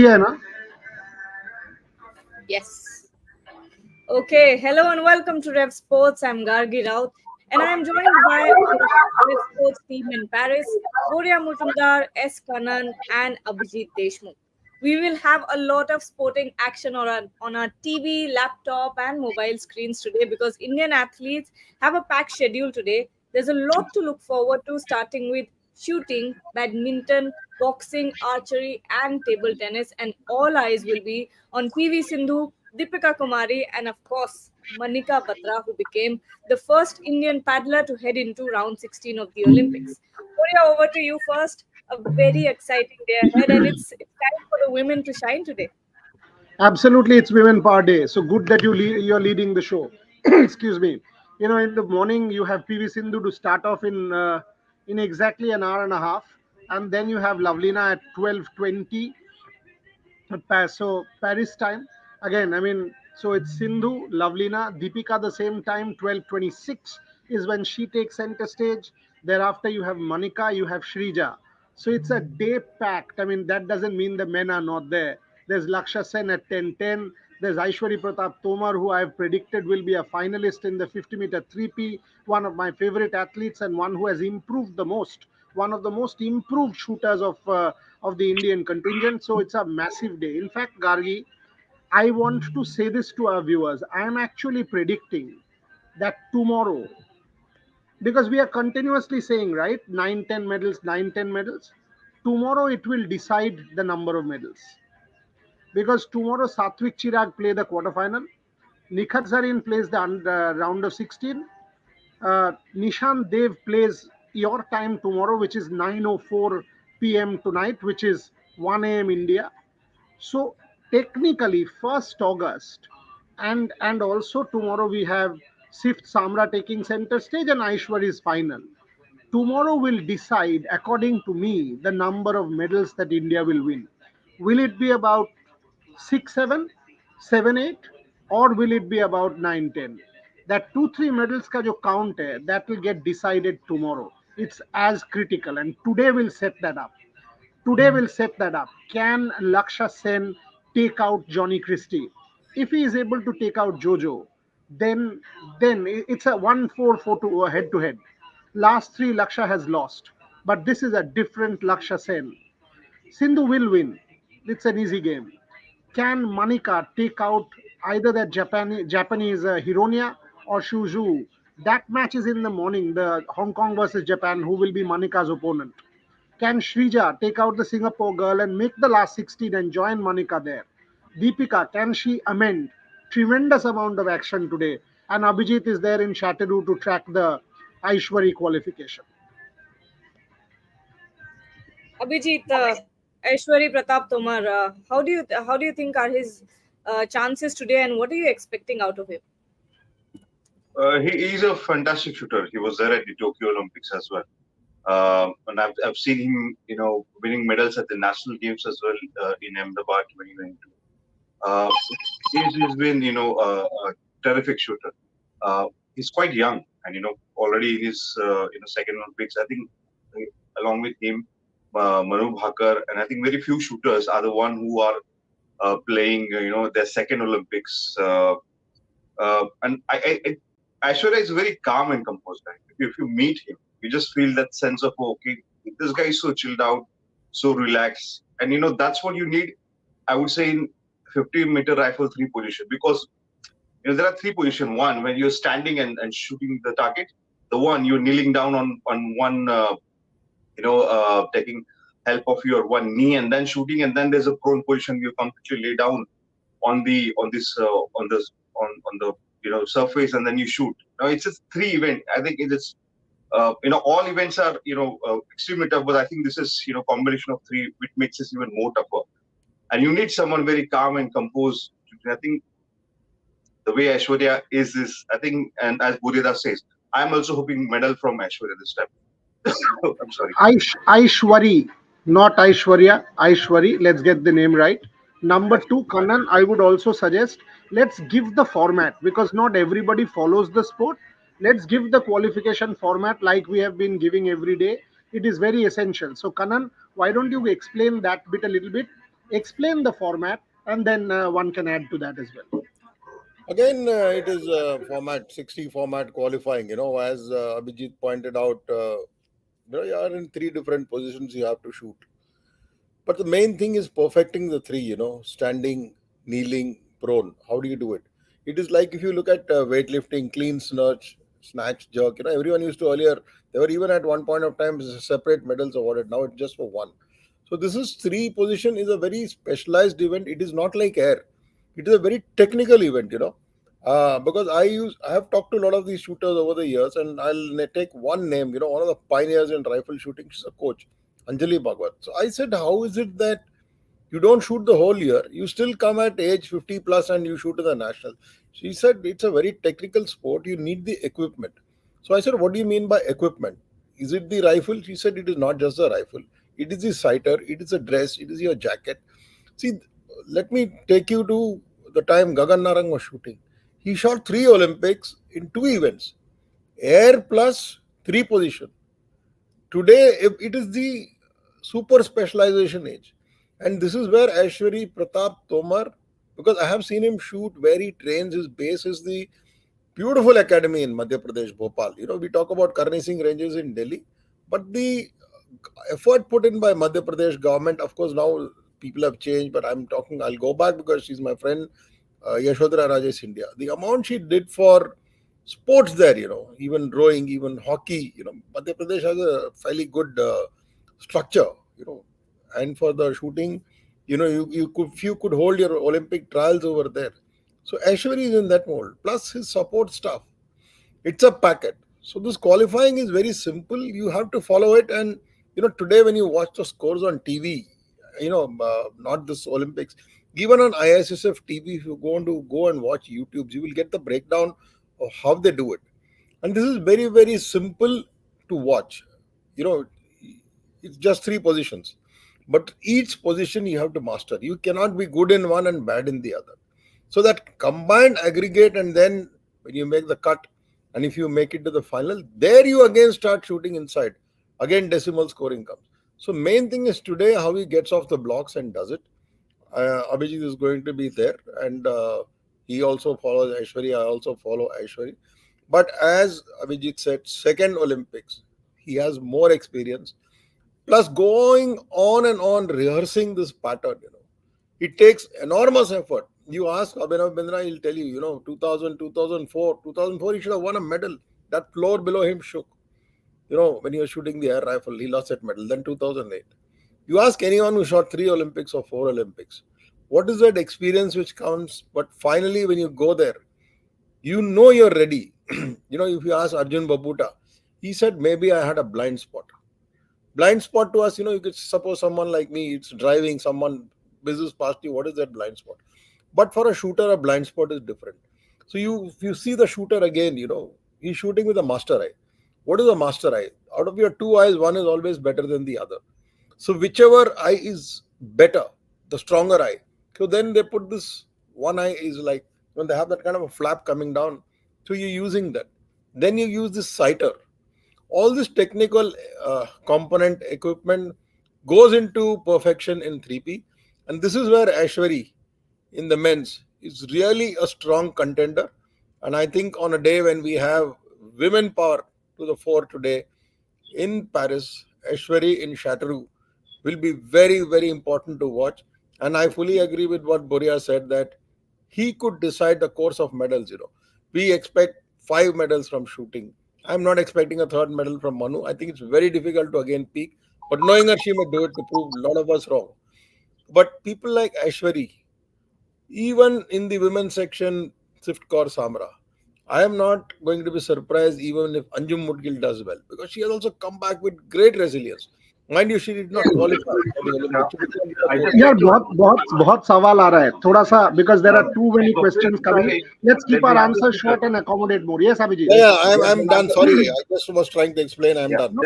है ना. Yes. Okay. Hello and welcome to Rev Sports. I'm Gargi Raut, and I am joined by our Rev Sports team in Paris, Boria Mutundar, S. Kanan, and Abhijit Deshmukh. We will have a lot of sporting action on our TV, laptop, and mobile screens today because Indian athletes have a packed schedule today. There's a lot to look forward to, starting with shooting, badminton, boxing, archery, and table tennis, and all eyes will be on PV Sindhu, Deepika Kumari, and of course, Manika Batra, who became the first Indian paddler to head into round 16 of the Olympics. Korea, over to you first. A very exciting day ahead, and it's time for the women to shine today. Absolutely, it's Women Power Day. So good that you're leading the show. Excuse me. In the morning you have PV Sindhu to start off in exactly an hour and a half, and then you have Lavlina at 12:20. So Paris time again. So it's Sindhu, Lavlina, Deepika the same time. 12:26 is when she takes center stage. Thereafter, you have Manika, you have Shrija. So it's a day packed. That doesn't mean the men are not there. There's Lakshya Sen at 10:10. There's Aishwary Pratap Tomar, who I've predicted will be a finalist in the 50-meter 3P, one of my favorite athletes and one who has improved the most, one of the most improved shooters of the Indian contingent. So it's a massive day. In fact, Gargi, I want to say this to our viewers. I am actually predicting that tomorrow, because we are continuously saying, right, 9, 10 medals, 9, 10 medals. Tomorrow it will decide the number of medals. Because tomorrow Satvik Chirag play the quarterfinal. Nikhat Zarin plays the round of 16. Nishan Dev plays your time tomorrow, which is 9:04 p.m. tonight, which is 1 a.m. India. So technically, 1st August, and also tomorrow we have Sift Samra taking center stage and Aishwary's final. Tomorrow will decide, according to me, the number of medals that India will win. Will it be about 6, 7, 7, 8, or will it be about 9, 10? That 2, 3 medals ka jo count hai, that will get decided tomorrow. It's as critical, and today will set that up. Today will set that up. Can Lakshya Sen take out Johnny Christie? If he is able to take out Jojo, then it's a 1-4-4 head to head. Last three Lakshya has lost, but this is a different Lakshya Sen. Sindhu will win. It's an easy game. Can Manika take out either that Japanese Hironia or Shuju? That match is in the morning. The Hong Kong versus Japan, who will be Manika's opponent. Can Shrija take out the Singapore girl and make the last 16 and join Manika there? Deepika, can she amend? Tremendous amount of action today. And Abhijit is there in Chateau to track the Aishwari qualification. Abhijit, Aishwari Pratap Tomar, how do you think are his chances today, and what are you expecting out of him? He is a fantastic shooter. He was there at the Tokyo Olympics as well. And I've seen him, winning medals at the national games as well in Ahmedabad 2022. Uh, he's been, a terrific shooter. He's quite young, and already in his, second Olympics. I think along with him, Manu Bhakar, and I think very few shooters are the one who are playing, their second Olympics. And Aishwarya is very calm and composed. Right? If you meet him, you just feel that sense of, okay, this guy is so chilled out, so relaxed, and that's what you need. I would say in 50-meter rifle three position, because there are three positions. One, when you're standing and shooting the target. The one, you're kneeling down on one, taking help of your one knee and then shooting, and then there's a prone position. You completely lay down on the surface, and then you shoot. Now it's just three event. I think it is all events are extremely tough, but I think this is combination of three, which makes this even more tougher. And you need someone very calm and composed. I think the way Aishwarya is I think, and as Burida says, I'm also hoping medal from Aishwarya this time. I'm sorry. Aishwari, not Aishwarya. Aishwari, let's get the name right. Number two, Kannan, I would also suggest let's give the format because not everybody follows the sport. Let's give the qualification format like we have been giving every day. It is very essential. So, Kannan, why don't you explain that bit a little bit? Explain the format, and then one can add to that as well. Again, it is format 60 format qualifying. As Abhijit pointed out, you are in three different positions you have to shoot. But the main thing is perfecting the three. Standing, kneeling, prone. How do you do it? It is like if you look at weightlifting, clean, snatch, jerk. Everyone used to earlier. They were even at one point of time separate medals awarded. Now it's just for one. So this is three position is a very specialized event. It is not like air. It is a very technical event. Because I have talked to a lot of these shooters over the years, and I'll take one name. One of the pioneers in rifle shooting. She's a coach, Anjali Bhagwat. So I said, how is it that you don't shoot the whole year? You still come at age 50 plus and you shoot in the national. She said it's a very technical sport. You need the equipment. So I said, what do you mean by equipment? Is it the rifle? She said it is not just the rifle. It is the sighter. It is a dress. It is your jacket. See, let me take you to the time Gagan Narang was shooting. He shot 3 Olympics in 2 events. Air plus 3 position. Today, it is the super specialization age. And this is where Aishwary, Pratap, Tomar, because I have seen him shoot where he trains, his base is the beautiful academy in Madhya Pradesh, Bhopal. We talk about Karni Singh ranges in Delhi, but the effort put in by Madhya Pradesh government, of course, now people have changed, but I'll go back because she's my friend, Yashodhara Rajesh India. The amount she did for sports there, even rowing, even hockey, Madhya Pradesh has a fairly good structure, and for the shooting, you could hold your Olympic trials over there. So Aishwary is in that mold, plus his support staff. It's a packet. So this qualifying is very simple. You have to follow it, and today when you watch the scores on TV, not this Olympics, even on ISSF TV, if you go and watch YouTube, you will get the breakdown of how they do it. And this is very, very simple to watch. It's just 3 positions. But each position you have to master. You cannot be good in one and bad in the other. So that combined aggregate, and then when you make the cut, and if you make it to the final, there you again start shooting inside. Again, decimal scoring comes. So main thing is today how he gets off the blocks and does it. Abhijit is going to be there, and he also follows Aishwary. I also follow Aishwary. But as Abhijit said, second Olympics, he has more experience. Plus going on and on rehearsing this pattern, it takes enormous effort. You ask Abhinav Bindra, he'll tell you, 2000, 2004, he should have won a medal. That floor below him shook. When he was shooting the air rifle, he lost that medal. Then 2008. You ask anyone who shot 3 Olympics or 4 Olympics, what is that experience which counts? But finally, when you go there, you're ready. If you ask Arjun Babuta, he said, maybe I had a blind spot. Blind spot to us, you could suppose someone like me, it's driving, someone whizzes past you, what is that blind spot? But for a shooter, a blind spot is different. So if you see the shooter again, he's shooting with a master eye. What is a master eye? Out of your 2 eyes, one is always better than the other. So whichever eye is better, the stronger eye. So then they put this one eye is like, when they have that kind of a flap coming down, so you're using that. Then you use this sighter. All this technical component equipment goes into perfection in 3P. And this is where Aishwary in the men's is really a strong contender. And I think on a day when we have women power to the fore today in Paris, Aishwary in Chateauroux will be very, very important to watch. And I fully agree with what Boria said, that he could decide the course of medals. We expect 5 medals from shooting. I'm not expecting a 3rd medal from Manu. I think it's very difficult to again peak. But knowing her, she may do it to prove a lot of us wrong. But people like Aishwary, even in the women's section, Sift Kaur Samra, I am not going to be surprised even if Anjum Mudgil does well, because she has also come back with great resilience. Mind you, she did not qualify for the Olympics. I just यार like to बहुत सवाल आ रहा है थोड़ा सा, because there are too many so questions coming. Let's keep our answers short and accommodate more. Yes, Abhijit. Yeah, I'm done. Sorry, I just was trying to explain. I'm done.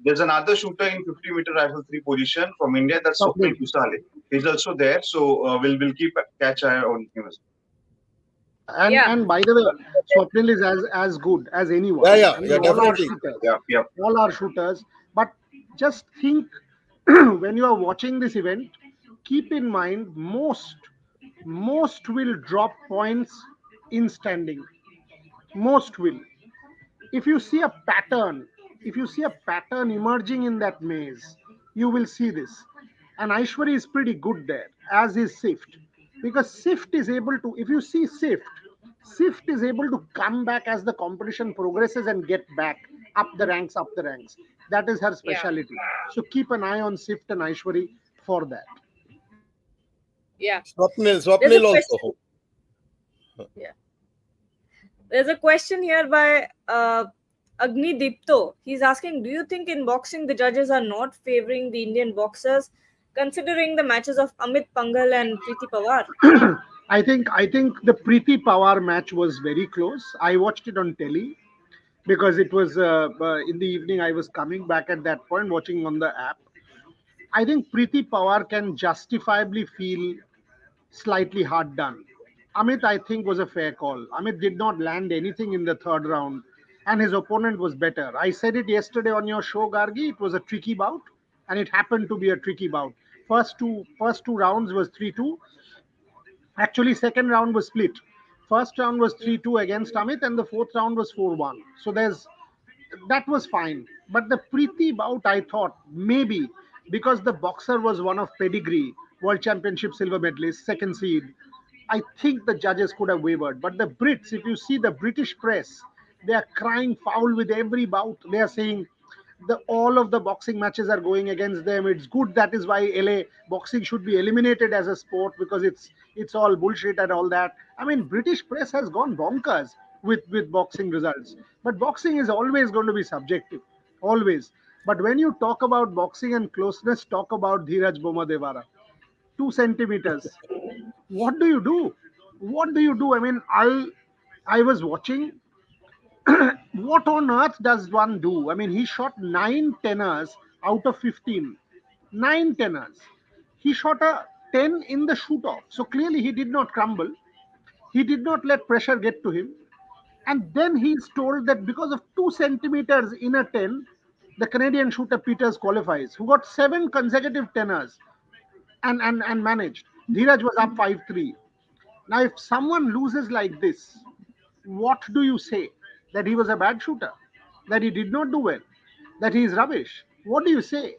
there's another shooter in 50-meter rifle 3 position from India. That's Swapnil Kusale. He's also there, so we'll keep catch eye on him as well. And by the way, Swapnil is as good as anyone. Yeah, I mean, all our definitely. shooters, all our shooters. But just think, when you are watching this event, keep in mind, most will drop points in standing. Most will. If you see a pattern, if you see a pattern emerging in that maze, you will see this. And Aishwary is pretty good there, as is Sift. Because Sift is able to, if you see Sift is able to come back as the competition progresses and get back up the ranks. That is her Yeah. speciality. So keep an eye on Sift and Aishwary for that. Yeah. Swapnil, There's a Swapnil question. also. Yeah. There's a question here by Agni Dipto. He's asking, do you think in boxing the judges are not favoring the Indian boxers, considering the matches of Amit Pangal and Preeti Pawar? I think the Preeti Pawar match was very close. I watched it on telly because it was in the evening. I was coming back at that point, watching on the app. I think Preeti Pawar can justifiably feel slightly hard done. Amit, I think, was a fair call. Amit did not land anything in the third round, and his opponent was better. I said it yesterday on your show, Gargi. It was a tricky bout, and it happened to be a tricky bout. First two rounds was 3-2. Actually, second round was split. First round was 3-2 against Amit, and the fourth round was 4-1. So that was fine. But the Preeti bout, I thought maybe because the boxer was one of pedigree, world championship silver medalist, second seed, I think the judges could have wavered. But the Brits, if you see the British press, they are crying foul with every bout. They are saying the all of the boxing matches are going against them. It's good. That is why LA boxing should be eliminated as a sport because it's all bullshit and all that. I mean, British press has gone bonkers with boxing results. But boxing is always going to be subjective, always. But when you talk about boxing and closeness, talk about Dheeraj Bomadevara. 2 centimeters. What do you do? What do you do? I mean, I was watching. What on earth does one do? I mean, he shot 9 tenors out of 15. 9 tenors. He shot a 10 in the shoot off. So clearly he did not crumble. He did not let pressure get to him. And then he's told that because of 2 centimeters in a 10, the Canadian shooter Peters qualifies, who got 7 consecutive tenors and managed. Dheeraj was up 5-3. Now, if someone loses like this, what do you say? That he was a bad shooter? That he did not do well? That he is rubbish? What do you say?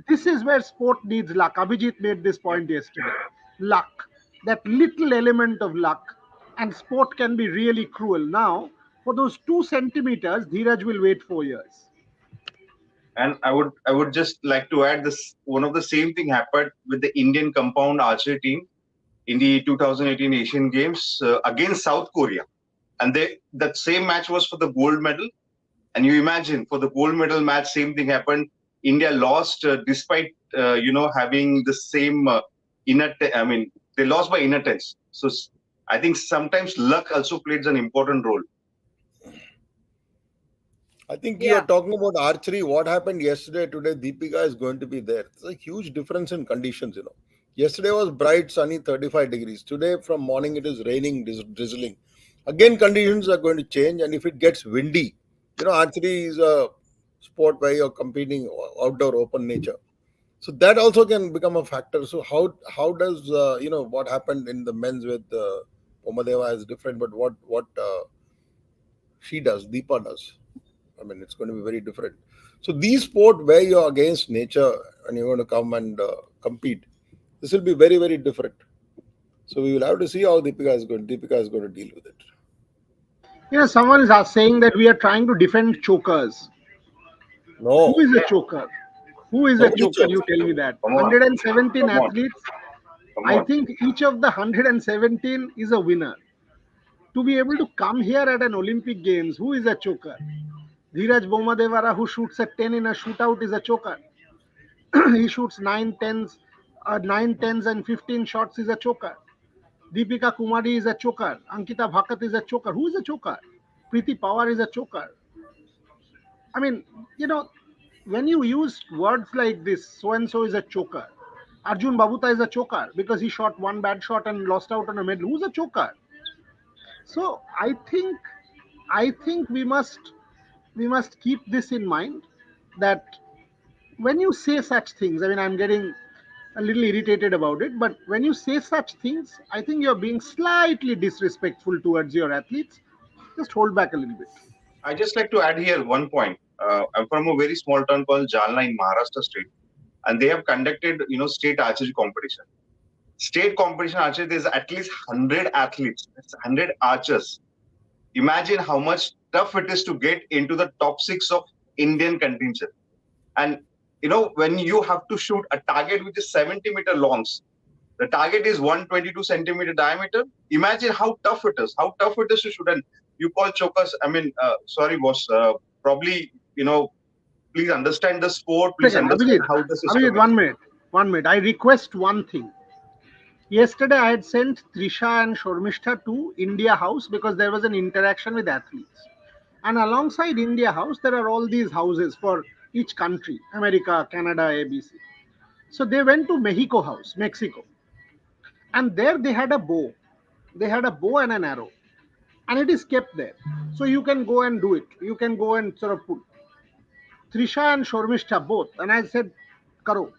This is where sport needs luck. Abhijit made this point yesterday. Luck. That little element of luck. And sport can be really cruel. Now, for those 2 centimeters, Dheeraj will wait 4 years. And I would just like to add this. One of the same thing happened with the Indian compound archery team in the 2018 Asian Games against South Korea, and that same match was for the gold medal. And you imagine for the gold medal match, same thing happened. India lost despite having the same I mean, they lost by inner tens. So I think sometimes luck also plays an important role. I think you Yeah. are talking about archery. What happened yesterday, today, Deepika is going to be there. It's a huge difference in conditions. Yesterday was bright, sunny, 35 degrees. Today, from morning, it is raining, drizzling. Again, conditions are going to change. And if it gets windy, archery is a sport where you're competing outdoor, open nature. So that also can become a factor. So how does, what happened in the men's with Omadeva is different, but what she does, Deepa does. I mean, it's going to be very different. So these sport where you're against nature and you're going to come and compete, this will be very, very different. So we will have to see how Deepika is going to deal with it. Someone is saying that we are trying to defend chokers. Who No, is a choker? Who is a nobody choker? chokes. You tell me that. Come on, 117 come on, athletes. come I on. think each of the 117 is a winner. To be able to come here at an Olympic Games, who is a choker? Dheeraj Bomadevara, who shoots a 10 in a shootout, is a choker. He shoots 9 tens and 15 shots, is a choker. Deepika Kumari is a choker. Ankita Bhakat is a choker. Who is a choker? Preeti Pawar is a choker. I mean, when you use words like this, so and so is a choker. Arjun Babuta is a choker because he shot one bad shot and lost out on a medal. Who's a choker? So I think we must keep this in mind that when you say such things, I mean, I'm getting a little irritated about it. But when you say such things, I think you're being slightly disrespectful towards your athletes. Just hold back a little bit. I just like to add here one point. I'm from a very small town called Jalna in Maharashtra state, and they have conducted, state archery competition. State competition archery, there's at least 100 athletes, that's 100 archers. Imagine how much tough it is to get into the top six of Indian contingent. And when you have to shoot a target which is 70-meter longs, the target is 122-centimeter diameter. Imagine how tough it is. How tough it is to shoot. And you call chokers. I mean, sorry, boss. Probably, please understand the sport. Please Second, understand Abhijit, how the system Abhijit, is. 1 minute. 1 minute. I request one thing. Yesterday, I had sent Trisha and Shormishta to India House because there was an interaction with athletes. And alongside India House, there are all these houses for each country, America, Canada, ABC. So they went to Mexico House, Mexico. And there they had a bow. They had a bow and an arrow. And it is kept there. So you can go and do it. You can go and sort of put Trisha and Shormishta both. And I said, Karo.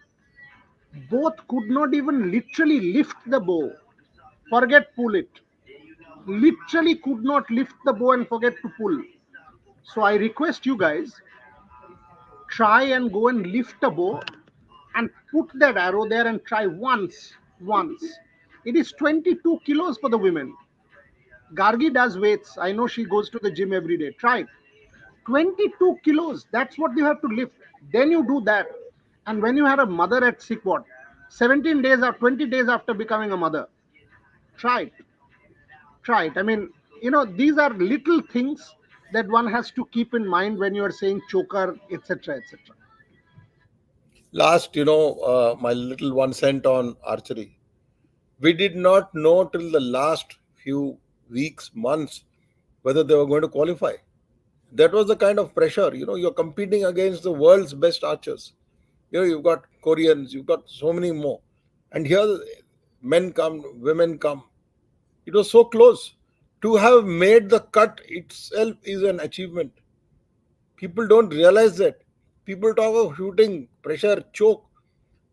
Both could not even literally lift the bow. Forget pull it. Literally could not lift the bow and forget to pull. So I request you guys, try and go and lift a bow and put that arrow there and try once. Once. It is 22 kilos for the women. Gargi does weights. I know she goes to the gym every day. Try it. 22 kilos. That's what you have to lift. Then you do that. And when you had a mother at sick ward, 17 days or 20 days after becoming a mother, try it. Try it. I mean, these are little things that one has to keep in mind when you are saying choker, etc., etc. Last, my little 1 cent on archery. We did not know till the last few weeks, months, whether they were going to qualify. That was the kind of pressure. You're competing against the world's best archers. You've got Koreans, you've got so many more. And here, men come, women come. It was so close. To have made the cut itself is an achievement. People don't realize that. People talk of shooting, pressure, choke.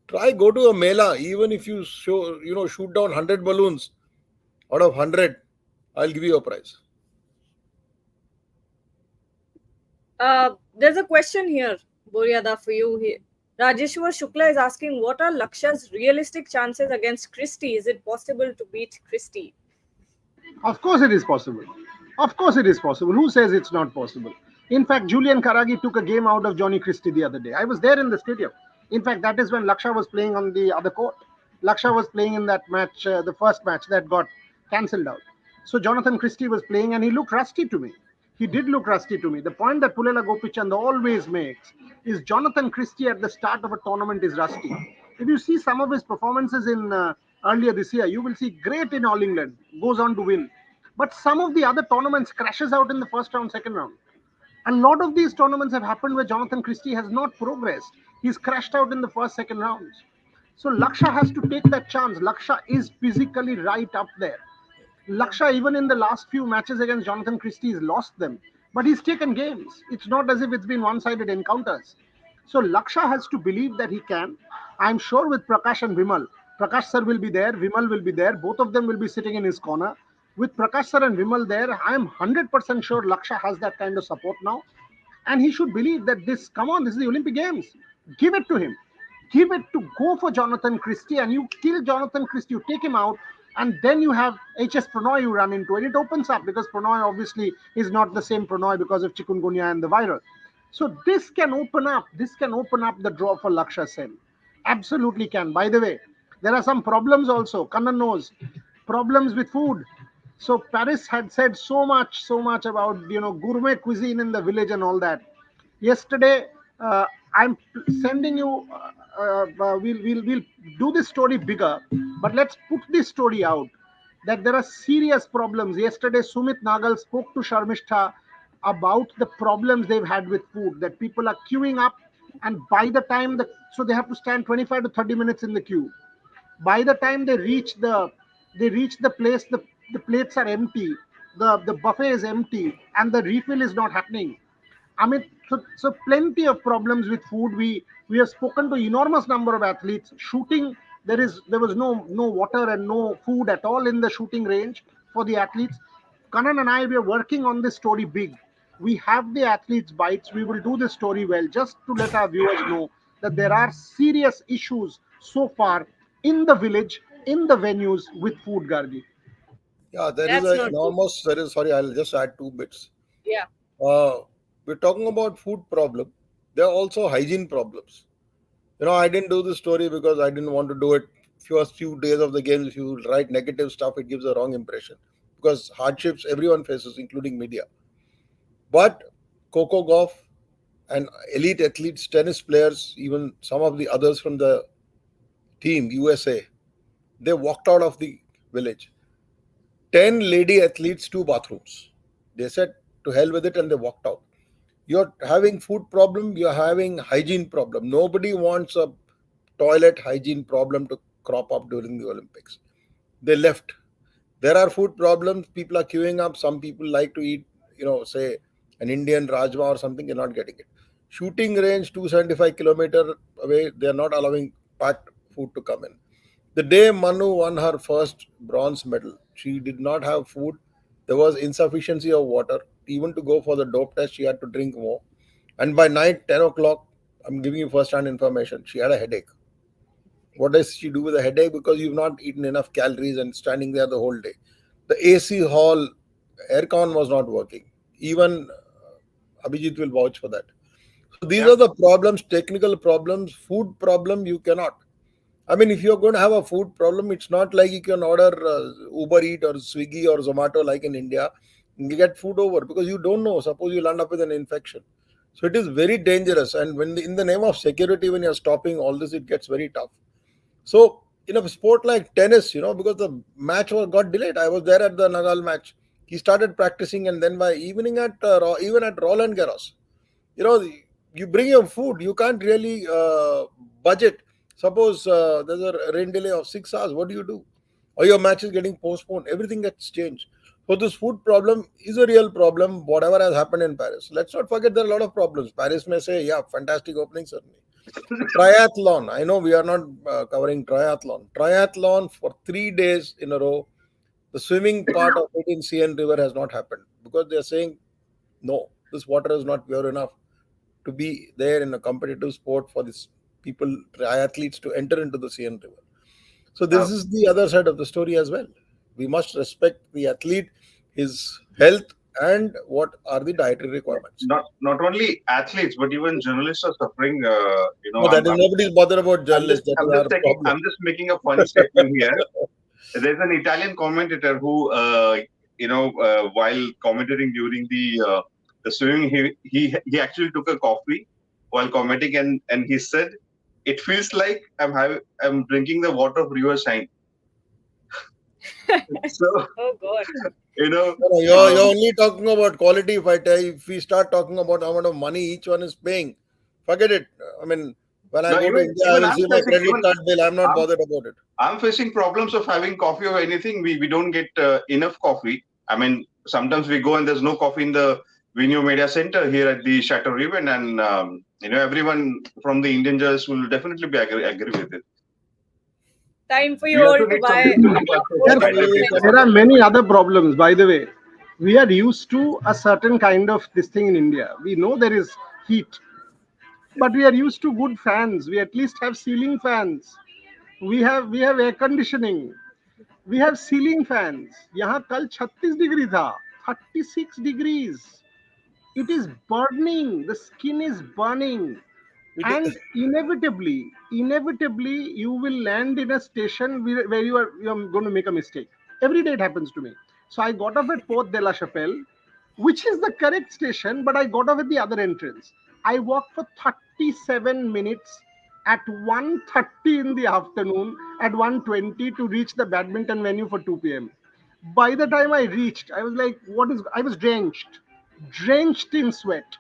Try go to a mela, even if you shoot down 100 balloons out of 100, I'll give you a prize. There's a question here, Boryada, for you here. Rajeshwar Shukla is asking, what are Lakshya's realistic chances against Christie? Is it possible to beat Christie? Of course it is possible. Of course it is possible. Who says it's not possible? In fact, Julian Karagi took a game out of Johnny Christie the other day. I was there in the stadium. In fact, that is when Lakshya was playing on the other court. Lakshya was playing in that match, the first match that got cancelled out. So Jonathan Christie was playing and he looked rusty to me. He did look rusty to me. The point that Pulela Gopichand always makes is Jonathan Christie at the start of a tournament is rusty. If you see some of his performances in earlier this year, you will see great in All England, goes on to win. But some of the other tournaments crashes out in the first round, second round. A lot of these tournaments have happened where Jonathan Christie has not progressed. He's crashed out in the first, second rounds. So Lakshya has to take that chance. Lakshya is physically right up there. Lakshya, even in the last few matches against Jonathan Christie, has lost them. But he's taken games. It's not as if it's been one-sided encounters. So Lakshya has to believe that he can. I'm sure with Prakash and Vimal, Prakash sir will be there, Vimal will be there. Both of them will be sitting in his corner. With Prakash sir and Vimal there, I am 100% sure Lakshya has that kind of support now. And he should believe that this is the Olympic Games. Give it to him. Give it to go for Jonathan Christie, and you kill Jonathan Christie, you take him out, and then you have HS Pranoy you run into, and it opens up because Pranoy obviously is not the same Pranoy because of chikungunya and the viral. So this can open up the draw for Lakshya Sen. Absolutely can. By the way, there are some problems also. Kannan knows problems with food. So Paris had said so much about gourmet cuisine in the village and all that. Yesterday, I'm sending you. We'll do this story bigger, but let's put this story out that there are serious problems. Yesterday, Sumit Nagal spoke to Sharmishta about the problems they've had with food. That people are queuing up, and by the time so they have to stand 25 to 30 minutes in the queue. By the time they reach the place, the plates are empty, the buffet is empty, and the refill is not happening. I mean, so plenty of problems with food. We have spoken to enormous number of athletes. Shooting There was no water and no food at all in the shooting range for the athletes. Kanan and I, we are working on this story big. We have the athletes bites. We will do this story well, just to let our viewers know that there are serious issues so far in the village, in the venues with food, Gargi. Yeah, there is That's a not good. enormous. There is, sorry, I'll just add two bits. Yeah. We're talking about food problem. There are also hygiene problems. I didn't do this story because I didn't want to do it. First few days of the games, if you write negative stuff, it gives a wrong impression because hardships everyone faces, including media. But Coco Golf and elite athletes, tennis players, even some of the others from the team, USA, they walked out of the village. 10 lady athletes, two bathrooms. They said to hell with it and they walked out. You're having food problem, you're having hygiene problem. Nobody wants a toilet hygiene problem to crop up during the Olympics. They left. There are food problems, people are queuing up. Some people like to eat, say an Indian rajma or something, you're not getting it. Shooting range 275 kilometers away, they're not allowing packed food to come in. The day Manu won her first bronze medal, she did not have food. There was insufficiency of water. Even to go for the dope test, she had to drink more. And by night, 10 o'clock, I'm giving you first hand information, she had a headache. What does she do with a headache? Because you've not eaten enough calories and standing there the whole day. The AC hall, aircon was not working. Even Abhijit will vouch for that. So these Yeah. are the problems, technical problems, food problem, you cannot. I mean, if you're going to have a food problem, it's not like you can order Uber Eat or Swiggy or Zomato like in India. You get food over because you don't know. Suppose you'll end up with an infection. So it is very dangerous. And when in the name of security, when you're stopping all this, it gets very tough. So in a sport like tennis, because the match got delayed. I was there at the Nagal match. He started practicing, and then by evening at even at Roland Garros, you know you bring your food, you can't really budget. Suppose there's a rain delay of 6 hours, what do? Or your match is getting postponed, everything gets changed. So this food problem is a real problem, whatever has happened in Paris. Let's not forget there are a lot of problems. Paris may say, yeah, fantastic opening, certainly. Triathlon, I know we are not covering triathlon for 3 days in a row. The swimming part of it in CN river has not happened because they are saying no, this water is not pure enough to be there in a competitive sport for these people, triathletes, to enter into the CN river. So Uh, this is the other side of the story as well. We must respect the athlete, his health, and what are the dietary requirements. not only athletes, but even journalists are suffering. No, that is nobody's bothered about journalists. That is our problem. I'm just making a funny statement here. There's an Italian commentator who, while commentating during the swimming, he actually took a coffee while commenting, and he said, "It feels like I'm drinking the water of River Shine." So Oh God. you know, No, you're only talking about quality. If we start talking about how much of money each one is paying, forget it. I mean, when I now go to India, I even will I'm see my facing credit card bill. I'm not I'm, bothered about it. I'm facing problems of having coffee or anything. We don't get enough coffee. I mean, sometimes we go and there's no coffee in the Venue Media Center here at the Chateau Riven, and everyone from the Indian judges will definitely agree with it. Time for We you all also to need buy something to do food by the and people. There are many other problems, by the way. We are used to a certain kind of this thing in India. We know there is heat, but we are used to good fans. We at least have ceiling fans. We have air conditioning. We have ceiling fans. यहाँ कल 36 degree था, 36 degrees. It is burning. The skin is burning. It, And inevitably you will land in a station where you're going to make a mistake. Every day it happens to me. So I got off at Port de la Chapelle, which is the correct station, but I got off at the other entrance. I walked for 37 minutes at 1:30 in the afternoon, at 1:20 to reach the badminton venue for 2 p.m. By the time I reached, I was like, I was drenched in sweat.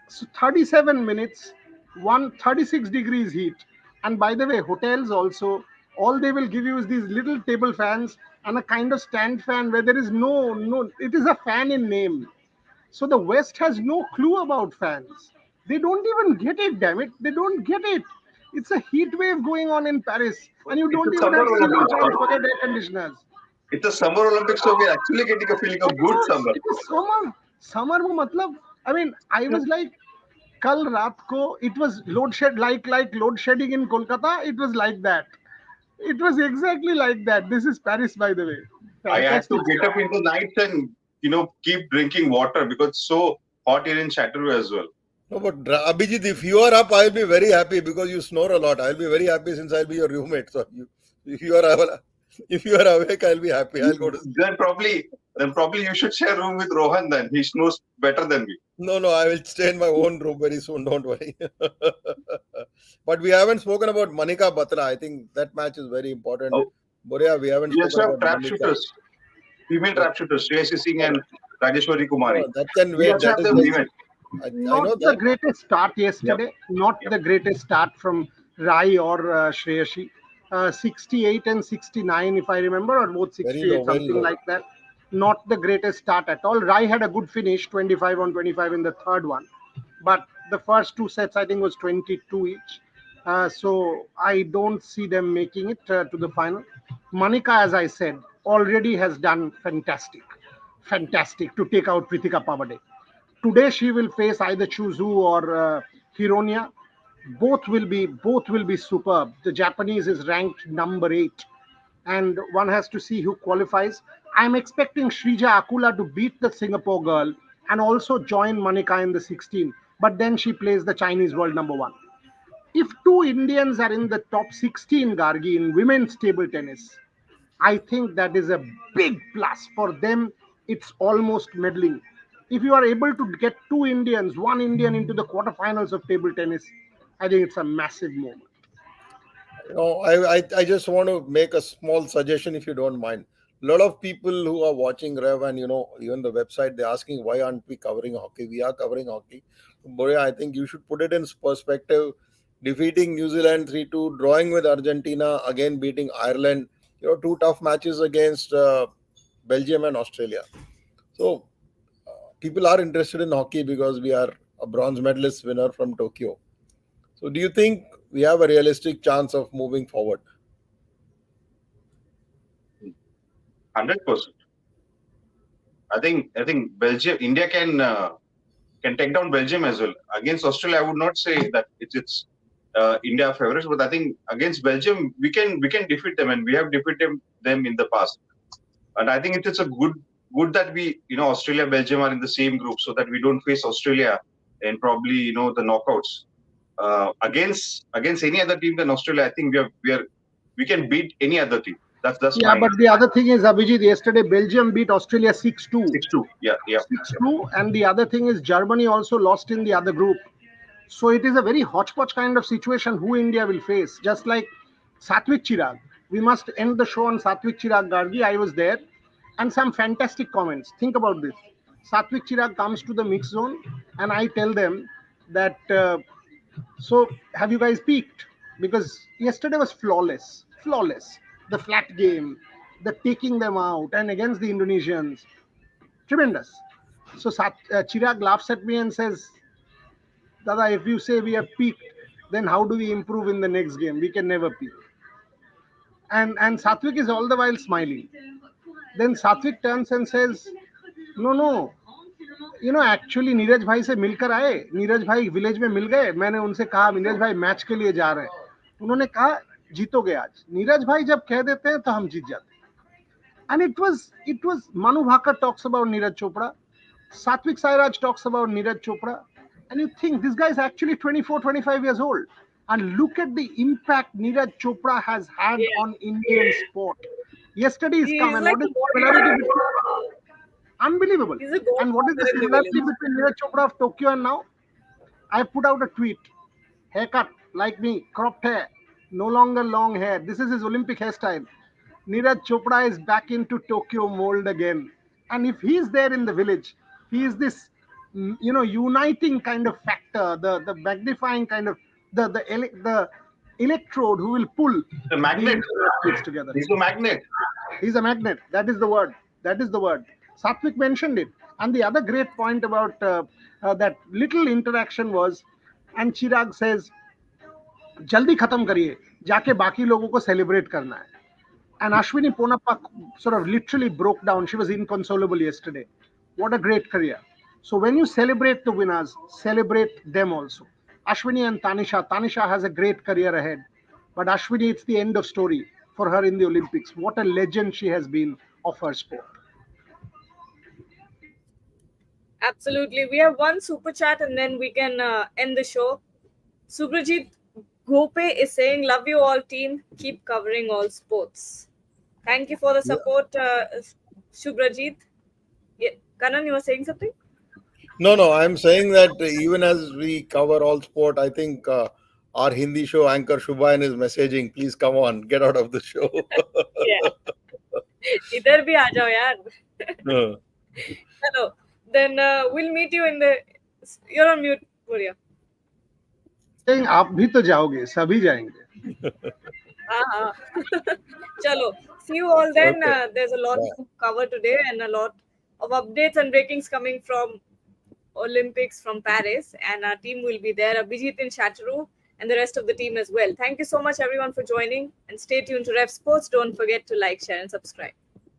So 37 minutes, 136 degrees heat. And by the way, hotels also, all they will give you is these little table fans and a kind of stand fan where there is no, it is a fan in name. So the West has no clue about fans. They don't even get it, damn it. They don't get it. It's a heat wave going on in Paris, and you don't It's a even summer have ceiling Olympics. fans, forget air conditioners. It's a summer Olympics, so we're actually getting a feeling Of of good course, summer. it is summer. Summer wo matlab, I mean, I was like, kal raat ko, it was load shedding in Kolkata. It was like that. It was exactly like that. This is Paris, by the way. I had Fantastic to get stuff. up in the night and keep drinking water because it's so hot here in Chateauroux as well. No, but Abhijit, if you are up, I'll be very happy because you snore a lot. I'll be very happy since I'll be your roommate. So if you are if you are awake, I'll be happy. I'll go to sleep. Then probably you should share room with Rohan. Then he knows better than me. No, I will stay in my own room very soon. Don't worry. But we haven't spoken about Manika Batra. I think that match is very important. Oh. Boria, we haven't We also spoken have about trap Manika. shooters, female trap shooters, Shreyasi Singh and Rajeshwari Kumari. No, that can We wait. also That have is the very, women. I Not know the that. greatest start yesterday. Not Yep. the greatest start from Rai or Shreyashi. 68 and 69, if I remember, or both Very 68, low, very something low. like that. Not the greatest start at all. Rai had a good finish, 25 on 25 in the third one. But the first two sets, I think, was 22 each. So I don't see them making it to the final. Manika, as I said, already has done fantastic. Fantastic to take out Pritika Pavade. Today she will face either Chuzu or Hironia. Both will be superb. The Japanese is ranked number 8, and one has to see who qualifies. I'm expecting Shrija Akula to beat the Singapore girl and also join Manika in the 16. But then she plays the Chinese world number 1. If two Indians are in the top 16, Gargi, in women's table tennis, I think that is a big plus for them. It's almost meddling. If you are able to get two Indians, one Indian into the quarterfinals of table tennis, I think it's a massive moment. I just want to make a small suggestion if you don't mind. A lot of people who are watching Rev and even the website, they're asking why aren't we covering hockey? We are covering hockey. Boria, I think you should put it in perspective. Defeating New Zealand 3-2, drawing with Argentina, again beating Ireland. Two tough matches against Belgium and Australia. So people are interested in hockey because we are a bronze medalist winner from Tokyo. So do you think we have a realistic chance of moving forward? 100%. I think India can take down Belgium as well. Against Australia, I would not say that it's India favorites, but I think against Belgium we can defeat them, and we have defeated them in the past. And I think it's a good that we Australia, Belgium are in the same group, so that we don't face Australia and probably the knockouts. Against any other team than Australia, I think we can beat any other team. That's Yeah, my but the other thing is, Abhijit, yesterday Belgium beat Australia 6-2. 6-2. Yeah. 6-2, and the other thing is Germany also lost in the other group. So it is a very hodgepodge kind of situation who India will face. Just like Satwik Chirag. We must end the show on Satwik Chirag, Gargi. I was there. And some fantastic comments. Think about this. Satwik Chirag comes to the mix zone, and I tell them that, so have you guys peaked? Because yesterday was flawless. Flawless. The flat game, the taking them out, and against the Indonesians. Tremendous. So Chirag laughs at me and says, Dada, if you say we have peaked, then how do we improve in the next game? We can never peak. And Satvik is all the while smiling. Then Satvik turns and says, no, actually Neeraj भाई से मिलकर आए, नीरज भाई village में मिल गए, मैंने उनसे कहा नीरज भाई मैच के लिए जा रहे हैं, उन्होंने कहा जीतोगे आज. नीरज भाई जब कह देते हैं तो हम जीत जाते हैं. And it was Manu Bhaकर talks about Neeraj Chopra, Satvik Sairaj talks about Neeraj Chopra, and you think this guy is actually 24, 25 years old. And look at the impact Neeraj Chopra has had on Indian sport. Yesterday he's come, and like what is the similarity between, unbelievable. He's a god And what is the in the similarity village. between Neeraj Chopra of Tokyo and now? I put out a tweet. Haircut, like me, cropped hair, no longer long hair. This is his Olympic hairstyle. Neeraj Chopra is back into Tokyo mold again. And if he's there in the village, he is this, uniting kind of factor, the magnifying kind of, the electrode who will pull The magnet. athletes together. He's a magnet. He's a magnet. That is the word. Satvik mentioned it. And the other great point about that little interaction was, and Chirag says, जल्दी खत्म करिए, जाके बाकी लोगों को celebrate करना है. And Ashwini Ponappa sort of literally broke down. She was inconsolable yesterday. What a great career. So when you celebrate the winners, celebrate them also. Ashwini and Tanisha. Tanisha has a great career ahead. But Ashwini, it's the end of story for her in the Olympics. What a legend she has been of her sport. Absolutely. We have one super chat and then we can end the show. Subrajit Gope is saying, "Love you all, team. Keep covering all sports." Thank you for the support, Subrajit. Yeah. Kanan, you were saying something? No, I'm saying that even as we cover all sport, I think our Hindi show anchor Shubhayan is messaging, please come on, get out of the show. Yeah. इधर भी आ जाओ यार. No. Hello. Then we'll meet you in the. You're on mute, Guria. Saying आप भी तो जाओगे, सभी जाएंगे. हाँ. Chalo. See you all then. Okay. There's a lot to cover today and a lot of updates and breakings coming from Olympics from Paris, and our team will be there. Abhijit in Chateau and the rest of the team as well. Thank you so much, everyone, for joining, and stay tuned to Rev Sports. Don't forget to like, share, and subscribe.